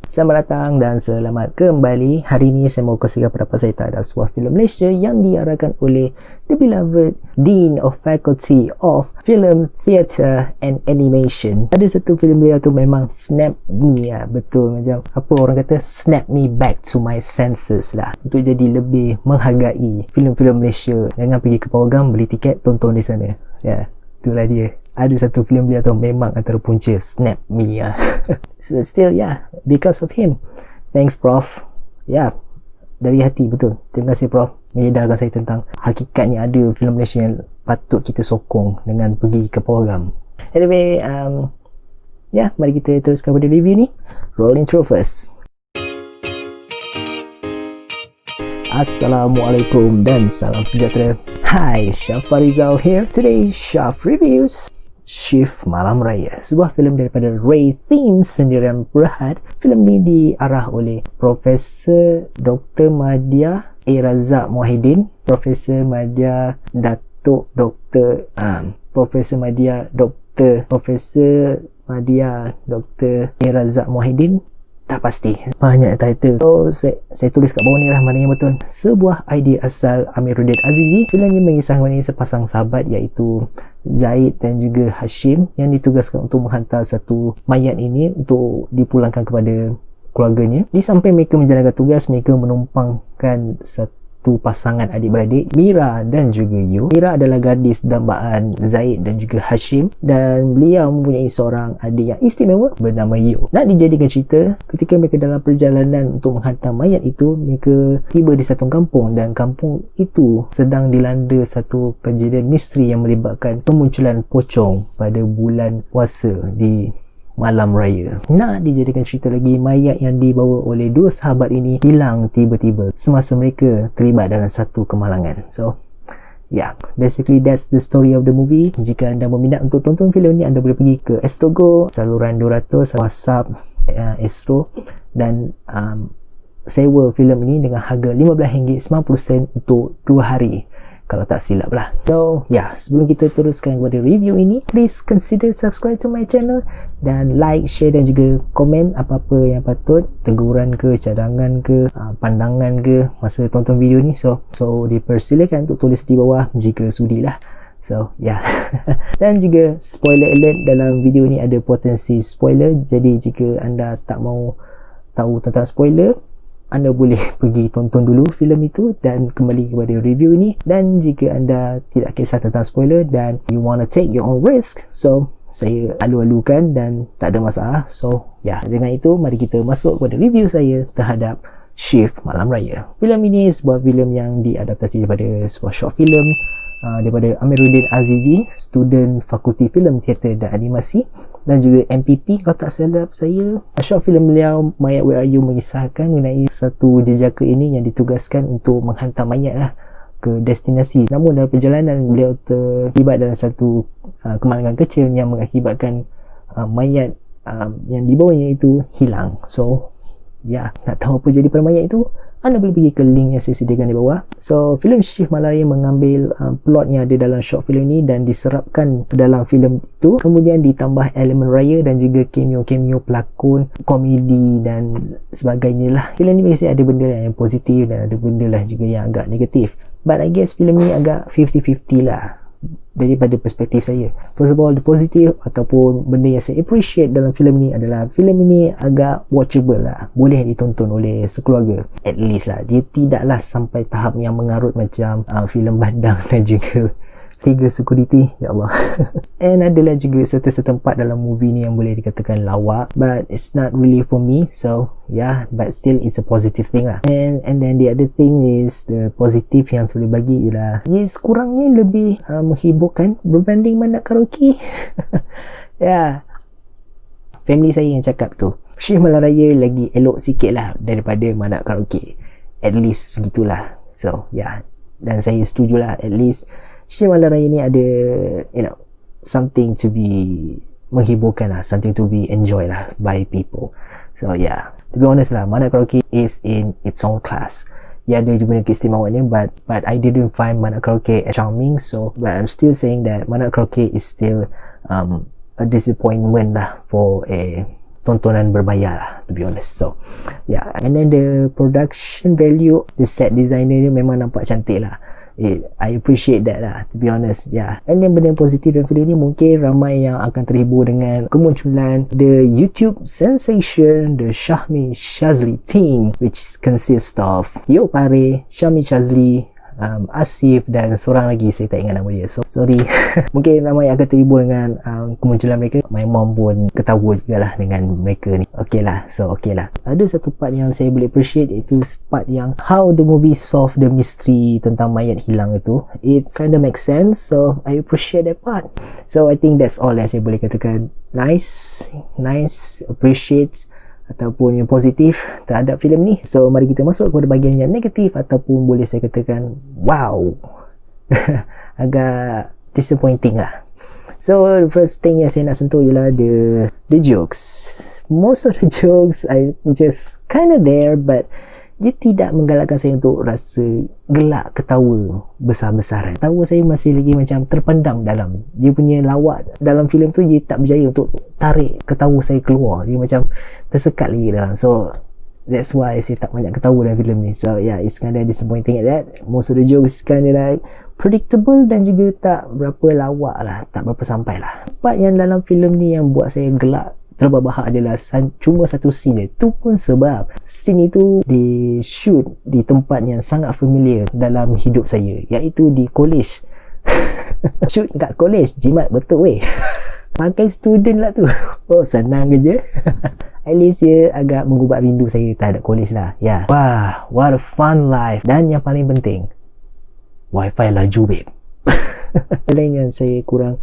Selamat datang dan selamat kembali. Hari ini saya mau kongsikan pendapat saya terhadap sebuah filem Malaysia yang diarahkan oleh the beloved Dean of Faculty of Film, Theatre and Animation. Ada satu filem dia tu memang snap me lah. Betul, macam apa orang kata, snap me back to my senses lah, untuk jadi lebih menghargai filem-filem Malaysia. Jangan pergi ke Pawagam, beli tiket, tonton di sana. Ya, itulah dia. Ada satu filem dia tu memang antara punca snap me lah. So still because of him. Thanks Prof. Dari hati, betul. Terima kasih Prof, menyedarkan saya tentang hakikatnya ada filem Malaysia yang patut kita sokong dengan pergi ke Pawagam. Anyway, mari kita teruskan pada review ni. Roll intro first. Assalamualaikum dan salam sejahtera. Hi, Syaf Farizal here. Today, Syaf reviews Shift Malam Raya, sebuah filem daripada Ray Theme sendirian Berhad. Filem ni diarah oleh Profesor Dr. Madya Razak Muhyiddin, Profesor Madya Datuk Dr. Profesor Madya Dr. Razak Muhyiddin. Tak pasti, banyak title. So saya tulis kat bawah ni lah mana yang betul. Sebuah idea asal Amiruddin Azizi. Filem ni mengisahkan mengenai sepasang sahabat iaitu Zaid dan juga Hashim yang ditugaskan untuk menghantar satu mayat ini untuk dipulangkan kepada keluarganya. Di samping mereka menjalankan tugas, mereka menumpangkan satu pasangan adik-beradik, Mira dan juga Yu. Mira adalah gadis dambaan Zaid dan juga Hashim, dan beliau mempunyai seorang adik yang istimewa bernama Yu. Nak dijadikan cerita, ketika mereka dalam perjalanan untuk menghantar mayat itu, mereka tiba di satu kampung, dan kampung itu sedang dilanda satu kejadian misteri yang melibatkan kemunculan pocong pada bulan puasa di Malam Raya. Nak dijadikan cerita lagi, mayat yang dibawa oleh dua sahabat ini hilang tiba-tiba semasa mereka terlibat dalam satu kemalangan. So, basically that's the story of the movie. Jika anda berminat untuk tonton filem ni, anda boleh pergi ke Astrogo, saluran 200, WhatsApp Astro, dan sewa filem ini dengan harga RM15.90 untuk 2 hari, kalau tak silap lah. So sebelum kita teruskan kepada review ini, please consider subscribe to my channel dan like, share dan juga komen apa-apa yang patut, teguran ke, cadangan ke, pandangan ke masa tonton video ni. So dipersilakan untuk tulis di bawah jika sudi lah. So dan juga spoiler alert, dalam video ni ada potensi spoiler. Jadi jika anda tak mau tahu tentang spoiler, anda boleh pergi tonton dulu filem itu dan kembali kepada review ini. Dan jika anda tidak kisah tentang spoiler dan you wanna take your own risk, so saya alu-alukan dan tak ada masalah. So dengan itu mari kita masuk kepada review saya terhadap Shift Malam Raya. Filem ini sebuah filem yang diadaptasi daripada sebuah short film daripada Amiruddin Azizi, student Fakulti Film, Teater dan Animasi, dan juga MPP kalau tak silap saya. Short film beliau, Mayat Where Are You, mengisahkan mengenai satu jejaka ini yang ditugaskan untuk menghantar mayat lah ke destinasi. Namun dalam perjalanan beliau terlibat dalam satu kemalangan kecil yang mengakibatkan mayat yang dibawanya itu hilang. So nak tahu apa jadi pada mayat itu, anda boleh pergi ke link yang saya sediakan di bawah. So filem Shift Malam Raya mengambil plot yang ada dalam short film ini dan diserapkan ke dalam filem itu, kemudian ditambah elemen raya dan juga cameo pelakon, komedi dan sebagainya lah. Filem ni biasanya ada benda yang positif dan ada benda lah juga yang agak negatif, but I guess filem ni agak 50-50 lah daripada perspektif saya. First of all, the positive ataupun benda yang saya appreciate dalam filem ni adalah filem ini agak watchable lah, boleh ditonton oleh sekeluarga, at least lah. Dia tidaklah sampai tahap yang mengarut macam filem Badang dan juga Tiga Security, ya Allah. And adalah juga serta-serta tempat dalam movie ni yang boleh dikatakan lawak, but it's not really for me. So but still it's a positive thing lah. And then the other thing is, the positive yang saya boleh bagi ialah kurangnya lebih menghiburkan berbanding Manak Karaoke. Family saya yang cakap tu, Shift Malam Raya lagi elok sikit lah daripada Manak Karaoke, at least begitulah. So dan saya setujulah, at least Shift Malam Raya ni ada something to be menghiburkan lah, something to be enjoyed lah by people. So to be honest lah, Manak Karaoke is in its own class. Ada juga keistimewaannya, but I didn't find Manak Karaoke charming. So but I'm still saying that Manak Karaoke is still a disappointment lah for a tontonan berbayar lah, to be honest. So yeah, and then the production value, the set designer ni memang nampak cantik lah. I appreciate that lah, to be honest. Yeah. And then benda yang positif dalam filem ni, mungkin ramai yang akan terhibur dengan kemunculan the YouTube sensation, the Syahmi Shazli team, which consists of Yo Pare, Syahmi Shazli, Asif dan seorang lagi saya tak ingat nama dia, so sorry. Mungkin ramai akan terhibur dengan kemunculan mereka. My mom pun ketawa jugalah dengan mereka ni. Okay lah, so okay lah. Ada satu part yang saya boleh appreciate, iaitu part yang how the movie solve the mystery tentang mayat hilang itu. It kind of makes sense, so I appreciate that part. So I think that's all yang saya boleh katakan. Nice, appreciate ataupun yang positif terhadap filem ni. So mari kita masuk kepada bahagian yang negatif, ataupun boleh saya katakan wow, agak disappointing lah. So the first thing yang saya nak sentuh ialah the jokes. Most of the jokes I just kind of there, but dia tidak menggalakkan saya untuk rasa gelak ketawa besar-besaran. Tawa saya masih lagi macam terpendam dalam dia punya lawak dalam filem tu. Dia tak berjaya untuk tarik ketawa saya keluar, dia macam tersekat lagi dalam. So that's why saya tak banyak ketawa dalam filem ni. So yeah, it's kind of disappointing at that. Most of the jokes kind of like predictable dan juga tak berapa lawak lah, tak berapa sampai lah. Part yang dalam filem ni yang buat saya gelak terbahak adalah cuma satu scene je. Tu pun sebab scene itu di shoot di tempat yang sangat familiar dalam hidup saya, iaitu di college. Shoot kat college, jimat betul weh. Pakai student lah tu. Oh, senang je. At least dia agak mengubat rindu saya terhadap college lah. Ya. Yeah. Wah, what a fun life. Dan yang paling penting, wifi laju babe. Lain yang saya kurang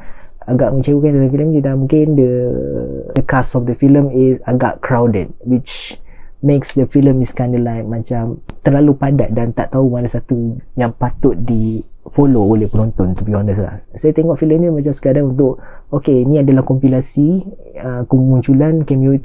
agak mengecewakan dalam filem ni, dan mungkin the cast of the film is agak crowded, which makes the film is kind of like macam terlalu padat dan tak tahu mana satu yang patut di follow oleh penonton, to be honest lah. Saya tengok filem ni macam sekadar untuk okay, ni adalah kompilasi kemunculan cameo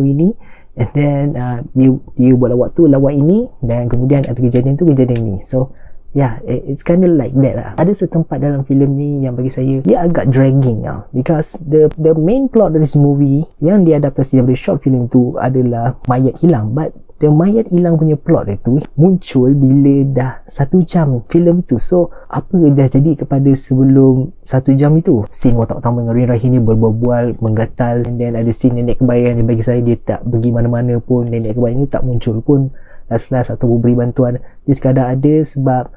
ini, and then dia buat lawak tu, lawak ini, dan kemudian ada kejadian tu, kejadian ni. So yeah, it's kind of like that lah. Ada setempat dalam filem ni yang bagi saya dia agak dragging lah, because the main plot dari this movie yang diadaptasi dari short film tu adalah mayat hilang, but the mayat hilang punya plot itu muncul bila dah 1 jam filem itu. So apa dah jadi kepada sebelum 1 jam itu? Scene watak utama dengan Rin Rahim ni berbual-bual, menggatal, and then ada scene nenek kembaran yang bagi saya dia tak pergi mana-mana pun. Nenek kembaran ni tak muncul pun last-last atau beri bantuan. Dia sekadar ada sebab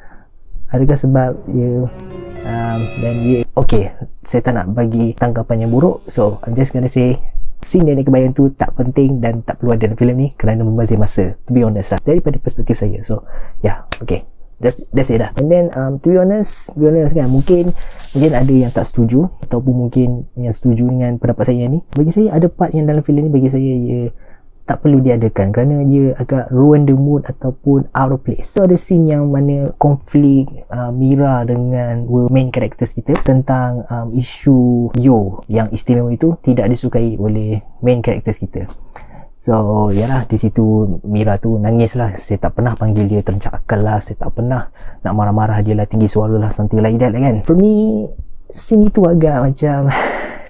dia dan dia okay, saya tak nak bagi tanggapan yang buruk, so I'm just gonna say scene nenek kembaran tu tak penting dan tak perlu ada dalam filem ni kerana membazir masa, to be honest lah, daripada perspektif saya. So yeah, okay, that's it lah. And then to be honest kan, mungkin ada yang tak setuju ataupun mungkin yang setuju dengan pendapat saya ni. Bagi saya ada part yang dalam filem ni bagi saya tak perlu diadakan kerana dia agak ruin the mood ataupun out of place. So ada scene yang mana konflik Mira dengan main characters kita tentang isu Yo yang istimewa itu tidak disukai oleh main characters kita. So yalah, di situ Mira tu nangis lah. Saya tak pernah panggil dia terencak akal lah, saya tak pernah nak marah-marah dia lah, tinggi suara lah, something like that lah kan. For me, scene itu agak macam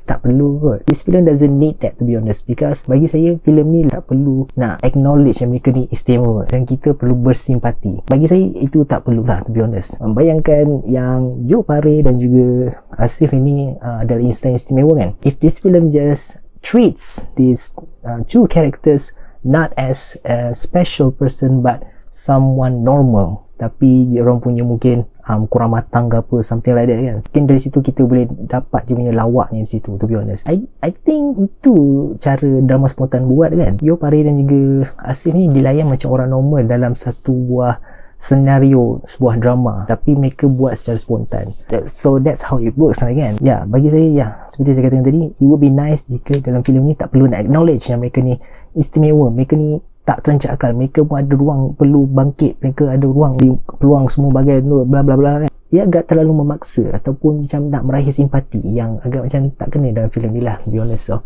tak perlu kot. This film doesn't need that, to be honest, because bagi saya filem ni tak perlu nak acknowledge yang mereka ni istimewa dan kita perlu bersimpati. Bagi saya itu tak perlulah, to be honest. Bayangkan yang Yo Pare dan juga Asif ini adalah insan istimewa kan. If this film just treats these two characters not as a special person but someone normal, tapi orang punya mungkin kurang matang ke apa, something like that kan. Mungkin dari situ kita boleh dapat dia punya lawaknya di situ, to be honest. I think itu cara drama spontan buat kan. Yo Pare dan juga Asif ni dilayan macam orang normal dalam satu buah senario sebuah drama, tapi mereka buat secara spontan. So that's how it works lah kan. Ya, bagi saya seperti saya katakan tadi, it would be nice jika dalam filem ni tak perlu nak acknowledge yang mereka ni istimewa, mereka ni tak terancak akal, mereka pun ada ruang perlu bangkit, mereka ada ruang di peluang semua bagai bla bla bla kan. Ia agak terlalu memaksa ataupun macam nak meraih simpati yang agak macam tak kena dalam filem ni lah, to be honest. So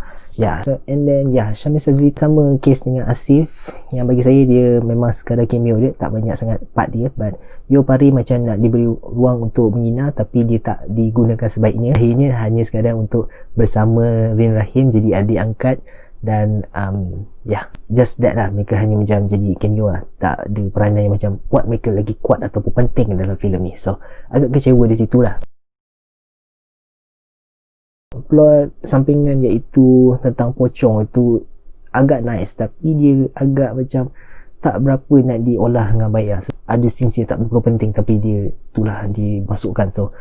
and then Syahmi Shazli sama case dengan Asif, yang bagi saya dia memang sekadar cameo dia, tak banyak sangat part dia. But Yo Pare macam nak diberi ruang untuk menghina tapi dia tak digunakan sebaiknya. Akhirnya hanya sekadar untuk bersama Rin Rahim jadi adik angkat dan just that lah, mereka hanya macam jadi cameo lah, tak ada peranan yang macam buat mereka lagi kuat ataupun penting dalam filem ni. So agak kecewa di situ lah. Plot sampingan iaitu tentang pocong itu agak nice, tapi dia agak macam tak berapa nak diolah dengan baik lah. Ada scenes yang tak berapa penting tapi dia itulah dimasukkan. So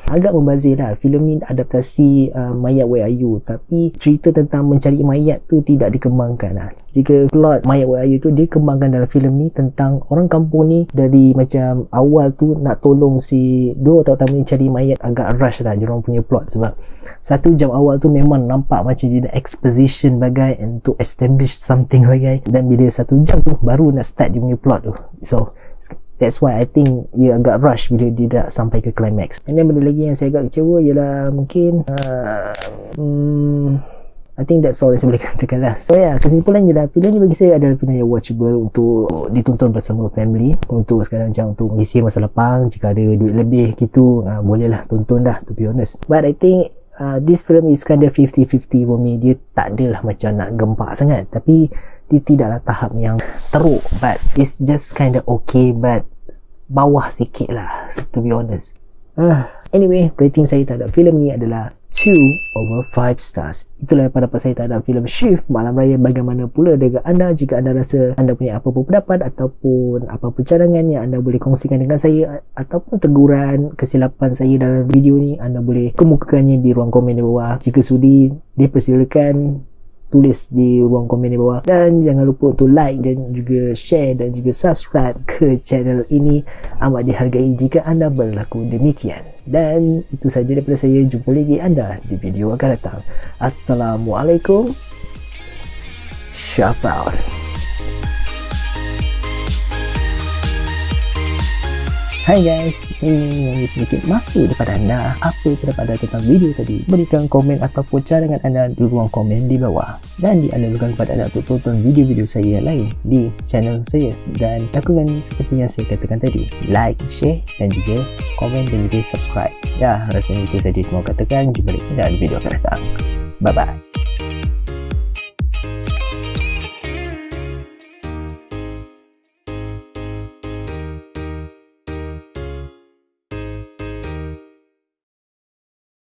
agak membazir lah. Filem ni adaptasi Mayat Where Are You, tapi cerita tentang mencari mayat tu tidak dikembangkan lah. Jika plot Mayat Where Are You tu dia kembangkan dalam filem ni tentang orang kampung ni dari macam awal tu nak tolong si dua otak utama ni cari mayat, agak rush lah diorang punya plot. Sebab 1 jam awal tu memang nampak macam jadi exposition bagai untuk establish something bagai, dan bila 1 jam tu baru nak start dia punya plot tu. So that's why I think ia agak rush bila dia dah sampai ke climax. And then benda lagi yang saya agak kecewa ialah mungkin I think that's all yang saya boleh katakan lah. So kesimpulan je lah, filem ni bagi saya adalah filem yang watchable untuk ditonton bersama family, untuk sekarang macam untuk mengisi masa lapang. Jika ada duit lebih gitu, boleh lah tonton dah, to be honest. But I think this film is kind of 50-50 for me. Dia tak adalah macam nak gempak sangat, tapi dia tidaklah tahap yang teruk, but it's just kind of okay, but bawah sikit lah, to be honest. Anyway, rating saya terhadap filem ni adalah 2/5 stars. Itulah pendapat saya terhadap filem Shift Malam Raya. Bagaimana pula dengan anda? Jika anda rasa anda punya apa-apa pendapat ataupun apa cadangan yang anda boleh kongsikan dengan saya, ataupun teguran kesilapan saya dalam video ni, anda boleh kemukakannya di ruang komen di bawah. Jika sudi, dipersilakan tulis di ruang komen di bawah, dan jangan lupa untuk like dan juga share dan juga subscribe ke channel ini, amat dihargai jika anda berlaku demikian. Dan itu saja daripada saya. Jumpa lagi anda di video akan datang. Assalamualaikum. Syafaul. Hai guys, ini mengambil sedikit masa daripada anda. Apa pendapat anda tentang video tadi? Berikan komen ataupun cadangan anda di ruang komen di bawah, dan dianjurkan kepada anda untuk tonton video-video saya yang lain di channel saya, dan lakukan seperti yang saya katakan tadi, like, share dan juga komen dan juga subscribe. Rasanya itu saja semua katakan. Jumpa lagi di video akan datang. Bye bye.